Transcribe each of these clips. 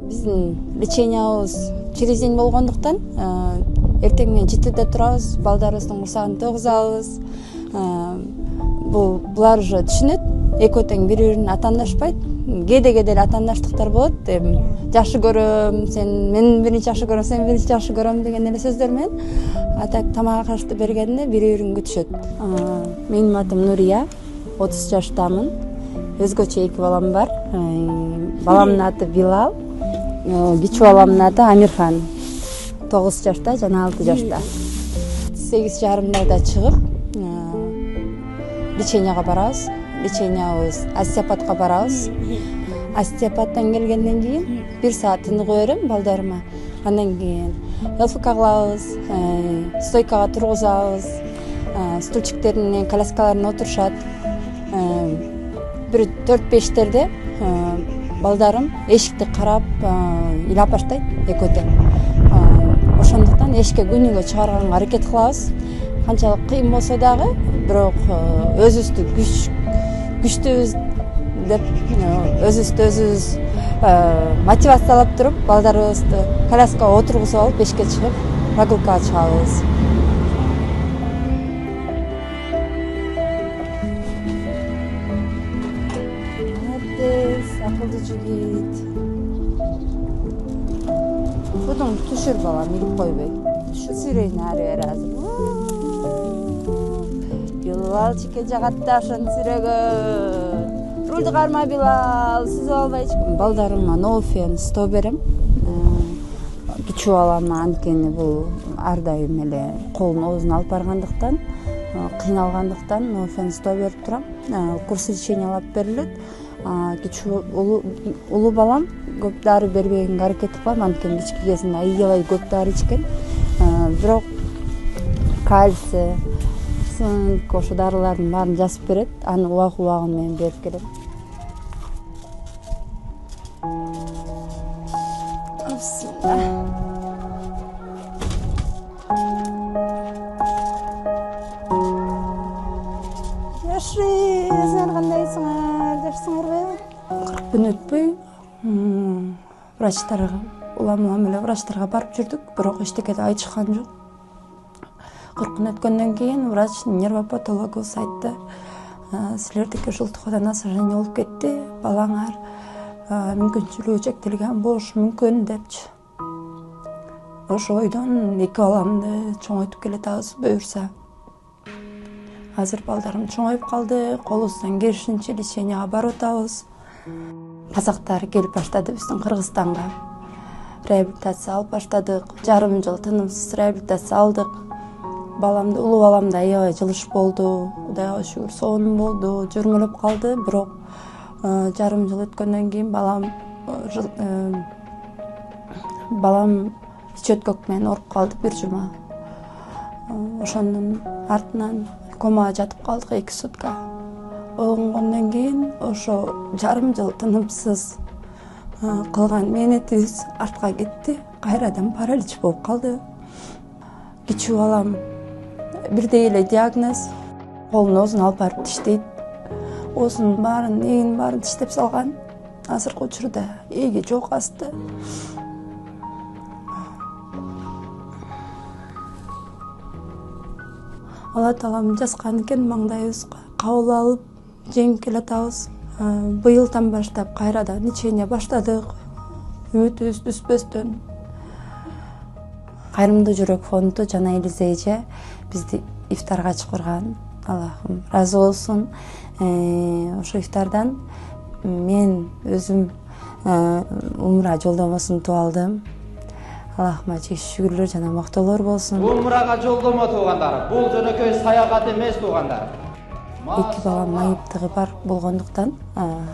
Биздин лечениябыз через день болгондуктан эртең менен 7-де турабыз, балдарыбыздын курсагын тогузабыз. Булар уже түшүнөт. Экөө тең бири-бирин атаандашпайт. Кээде эле атаандаштыктар болот. Жакшы көрөм, сен мен биринчи жакшы көрөм, сен биринчи жакшы көрөм деген эле сөздөр менен. Атак тамак ашты бергенде бири-бирин күтүшөт. Менин атым Нурия, 30 жаштамын. Өзгөчө 2 балам бар. Баламдын аты Билал, кичүү баламдын аты Амирхан. 9 жашта жана 6 жашта. 8:30 чыгып, леченияга барабыз. Лечениябыз остеопатка барабыз. Остеопаттан келгенден кийин 1 саат тыныгып берем балдарыма. Андан кийин ЛФК кылабыз, стойкага тургузабыз. Стульчиктеринин, коляскаларына отурушат. Бир 4-5-терде балдарым эшикти карап ыйлап баштайт экөө тең. Ошондуктан эшикке күнүгө чыгарганга аракет кылабыз. Канчалык кыйын болсо дагы, бирок өзүбүздү күчтүүбүз деп өзүбүз мотивациялап туруп, балдарыбызды коляскага отургузуп алып, эшикке чыгып, прогулкага чыгабыз. Акылды жигит. Будуң түшүр балам, илип койбой. Сүрөйүн ары бери азыр. Билал чике жагатта ошон сүрөгөн. Рулду карма Билал, сүзүп албайчы. Балдарыма ноуфен 100 берем. Кичүү балама анткени бул ар дайым эле колун оозуна алып баргандыктан, кыйналгандыктан ноуфен 100 берип турам. Курс лечениялап берилет. Кичүү улуу балам көп дары бербегенге аракет кылам, анткени кички кезинде аябай көп дары ичкен. Бирок кальций, цинк, ошо дарылардын баарын жазып берет. Аны убагы менен берип келем. Жаши, силер кандайсыңар? Жакшысыңарбы? 40 күн өтпөй, врачтарга, улам эле врачтарга барып жүрдүк, бирок эчтеке да айтышкан жок. 40 күн өткөндөн кийин врач нервопатологубуз айтты. Силердики желтухадан осложнение болуп кетти, балаңар мүмкүнчүлүгү чектелген болушу мүмкүн депчи. Ошо ойдон 2 баламды чоңойтуп келатабыз буюрса. Азыр балдарым чоңоюп калды, колубуздан келишинче леченияга барып атабыз. Казактар келип баштады биздин Кыргызстанга. Реабилитация алып баштадык. Жарым жыл тынымсыз реабилитация алдык. Улуу баламда аябай жылыш болду. Кудайга шүгүр, сонун болду, жүрмөлөп калды, бирок жарым жыл өткөндөн кийин балам чөткөк менен ооруп калды 1 жума. Ошондун артынан комага жатып калдык 2 сутка. Оңгондон кийин ошо жарым жыл тынымсыз кылган мээнетибиз артка кетти. Кайрадан паралич болуп калды. Кичүү балам бирдей эле диагноз. Колун оозуна алып барып диштейт. Оозунун баарын, эгинин баарын диштеп салган. Азыркы учурда эги жок асты. Алла Таалам жазган экен, маңдайыбызга кабыл алып жеңип келатабыз. Быйылдан баштап кайрадан лечение баштадык. Үмүтүбүз түспөстөн. Кайрымдуу жүрөк фонду жана Элиза эже бизди ифтарга чакырган. Аллахым разы болсун. Ошо ифтардан мен өзүм умра жолдомосун туп алдым. Аллахыма чек шүгүрлөр жана мактоолор болсун. Умрага жолдомо туугандар, бул жөнөкөй саягат эмес туугандар. 2 балам майыптыгы бар болгондуктан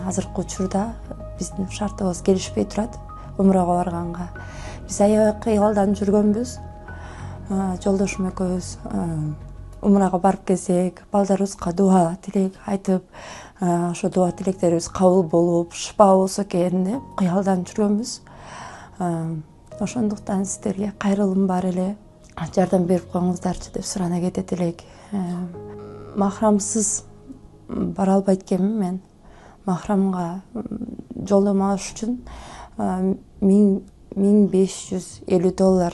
азыркы учурда биздин шартыбыз келишпей турат умрага барганга. Биз аябай кыялдан жүргөнбүз. Жолдошум экөөбүз умрага барып келсек, балдарыбызга дуа тилек айтып, ошо дуа тилектерибиз кабыл болуп, шыпа болсо экен деп кыялдан жүргөнбүз. Ошондуктан сиздерге кайрылым бар эле. Жардам берип коюңуздарчы деп сурана кетет элек. Махрамсыз бара албайт экенмин мен. Махрамга жолдомо алыш үчүн $1550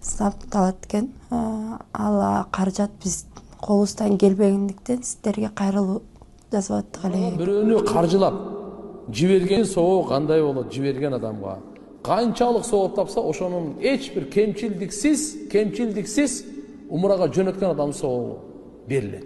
сапталат экен. Ал каражат биз колубуздан келбегендиктен сиздерге кайрылуу жазып аттык эле. Бирөөнү каржылап жиберген соо кандай болот? Жиберген адамга канчалык соо тапса, ошонун эч бир кемчилдиксиз умурага жөнөткөн адам соогу берилет.